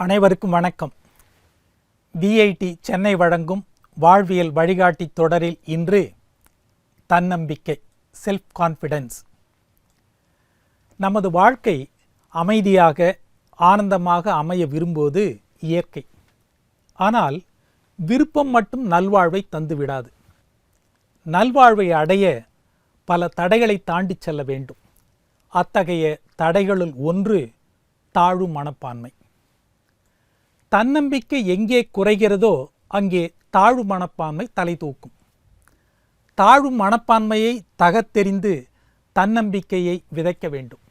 அனைவருக்கும் வணக்கம். VIT சென்னை வழங்கும் வாழ்வியல் வழிகாட்டி தொடரில் இன்று தன்னம்பிக்கை, செல்ஃப் கான்ஃபிடென்ஸ். நமது வாழ்க்கை அமைதியாக ஆனந்தமாக அமைய விரும்புவது இயற்கை. ஆனால் விருப்பம் மட்டும் நல்வாழ்வை தந்துவிடாது. நல்வாழ்வை அடைய பல தடைகளை தாண்டி செல்ல வேண்டும். அத்தகைய தடைகளுள் ஒன்று தாழ்வு மனப்பான்மை. தன்னம்பிக்கை எங்கே குறைகிறதோ அங்கே தாழ்வு மனப்பான்மை தலை தூக்கும். தாழ்வு மனப்பான்மையை தகர்த்தெறிந்து தன்னம்பிக்கையை விதைக்க வேண்டும்.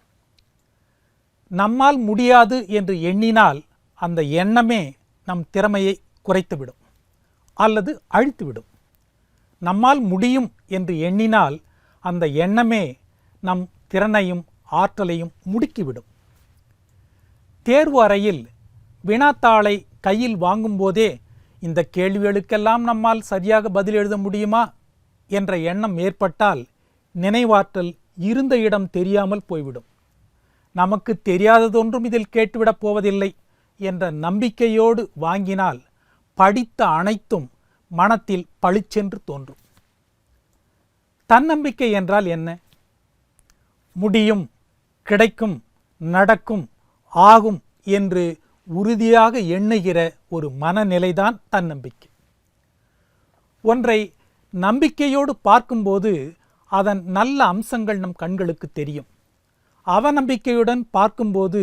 நம்மால் முடியாது என்று எண்ணினால் அந்த எண்ணமே நம் திறமையை குறைத்துவிடும் அல்லது அழித்துவிடும். நம்மால் முடியும் என்று எண்ணினால் அந்த எண்ணமே நம் திறனையும் ஆற்றலையும் முடுக்கிவிடும். தேர்வு அறையில் வினாத்தாளை கையில் வாங்கும்போதே இந்த கேள்விகளுக்கெல்லாம் நம்மால் சரியாக பதில் எழுத முடியுமா என்ற எண்ணம் ஏற்பட்டால் நினைவாற்றல் இருந்த இடம் தெரியாமல் போய்விடும். நமக்கு தெரியாததொன்றும் இதில் கேட்டுவிடப் போவதில்லை என்ற நம்பிக்கையோடு வாங்கினால் படித்த அனைத்தும் மனத்தில் பளிச்சென்று தோன்றும். தன்னம்பிக்கை என்றால் என்ன? முடியும், கிடைக்கும், நடக்கும், ஆகும் என்று உறுதியாக எண்ணுகிற ஒரு மனநிலைதான் தன்னம்பிக்கை. ஒன்றை நம்பிக்கையோடு பார்க்கும்போது அதன் நல்ல அம்சங்கள் நம் கண்களுக்கு தெரியும். அவநம்பிக்கையுடன் பார்க்கும்போது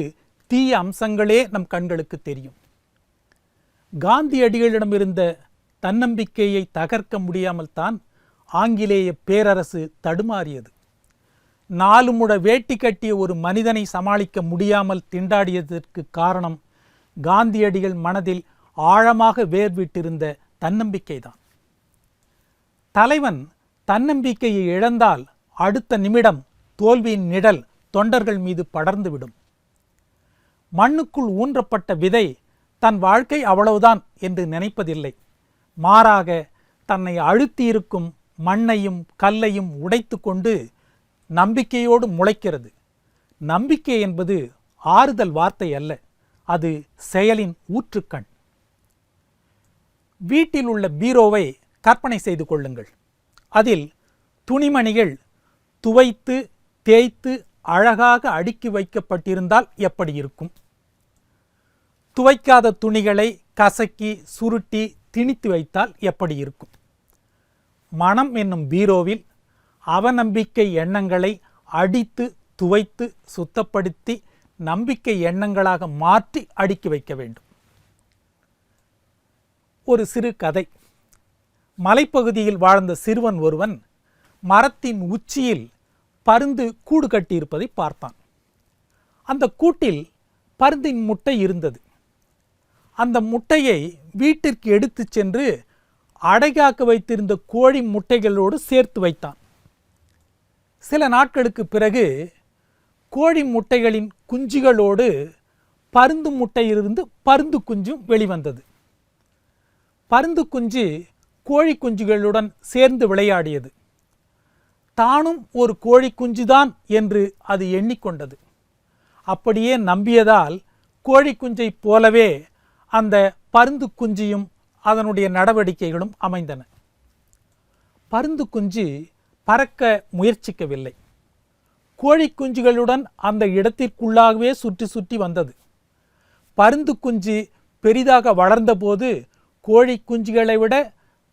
தீய அம்சங்களே நம் கண்களுக்கு தெரியும். காந்தியடிகளிடம் இருந்த தன்னம்பிக்கையை தகர்க்க முடியாமல் தான் ஆங்கிலேய பேரரசு தடுமாறியது. 4 முழ வேட்டி கட்டிய ஒரு மனிதனை சமாளிக்க முடியாமல் திண்டாடியதற்கு காரணம் காந்தியடிகள் மனதில் ஆழமாக வேர்விட்டிருந்த தன்னம்பிக்கைதான். தலைவன் தன்னம்பிக்கையை இழந்தால் அடுத்த நிமிடம் தோல்வியின் நிழல் தொண்டர்கள் மீது படர்ந்துவிடும். மண்ணுக்குள் ஊன்றப்பட்ட விதை தன் வாழ்க்கை அவ்வளவுதான் என்று நினைப்பதில்லை. மாறாக தன்னை அழுத்தியிருக்கும் மண்ணையும் கல்லையும் உடைத்து கொண்டு நம்பிக்கையோடு முளைக்கிறது. நம்பிக்கை என்பது ஆறுதல் வார்த்தை அல்ல, அது செயலின் ஊற்றுக்கண். வீட்டில் உள்ள பீரோவை கற்பனை செய்து கொள்ளுங்கள். அதில் துணிமணிகள் துவைத்து தேய்த்து அழகாக அடுக்கி வைக்கப்பட்டிருந்தால் எப்படி இருக்கும்? துவைக்காத துணிகளை கசக்கி சுருட்டி திணித்து வைத்தால் எப்படி இருக்கும்? மனம் என்னும் பீரோவில் அவநம்பிக்கை எண்ணங்களை அடித்து துவைத்து சுத்தப்படுத்தி நம்பிக்கை எண்ணங்களாக மாற்றி அடுக்கி வைக்க வேண்டும். ஒரு சிறு கதை. மலைப்பகுதியில் வாழ்ந்த சிறுவன் ஒருவன் மரத்தின் உச்சியில் பருந்து கூடு கட்டியிருப்பதை பார்த்தான். அந்த கூட்டில் பருந்தின் முட்டை இருந்தது. அந்த முட்டையை வீட்டிற்கு எடுத்து சென்று அடைகாக்க வைத்திருந்த கோழி முட்டைகளோடு சேர்த்து வைத்தான். சில நாட்களுக்கு பிறகு கோழி முட்டைகளின் குஞ்சுகளோடு பருந்து முட்டையிலிருந்து பருந்து குஞ்சும் வெளிவந்தது. பருந்து குஞ்சு கோழி குஞ்சுகளுடன் சேர்ந்து விளையாடியது. தானும் ஒரு கோழி குஞ்சுதான் என்று அது எண்ணிக்கொண்டது. அப்படியே நம்பியதால் கோழி குஞ்சை போலவே அந்த பருந்து குஞ்சியும் அதனுடைய நடவடிக்கைகளும் அமைந்தன. பருந்து குஞ்சு பறக்க முயற்சிக்கவில்லை. கோழி குஞ்சுகளுடன் அந்த இடத்திற்குள்ளாகவே சுற்றி சுற்றி வந்தது. பருந்து குஞ்சு பெரிதாக வளர்ந்தபோது கோழி குஞ்சுகளை விட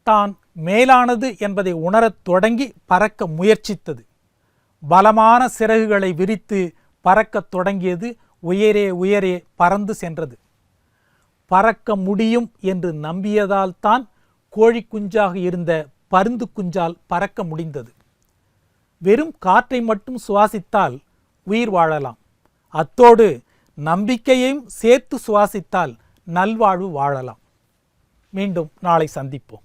தான் மேலானது என்பதை உணரத் தொடங்கி பறக்க முயற்சித்தது. பலமான சிறகுகளை விரித்து பறக்கத் தொடங்கியது. உயரே உயரே பறந்து சென்றது. பறக்க முடியும் என்று நம்பியதால் தான் கோழி குஞ்சாக இருந்த பருந்து குஞ்சால் பறக்க முடிந்தது. வெறும் காற்றை மட்டும் சுவாசித்தால் உயிர் வாழலாம். அத்தோடு நம்பிக்கையையும் சேர்த்து சுவாசித்தால் நல்வாழ்வு வாழலாம். மீண்டும் நாளை சந்திப்போம்.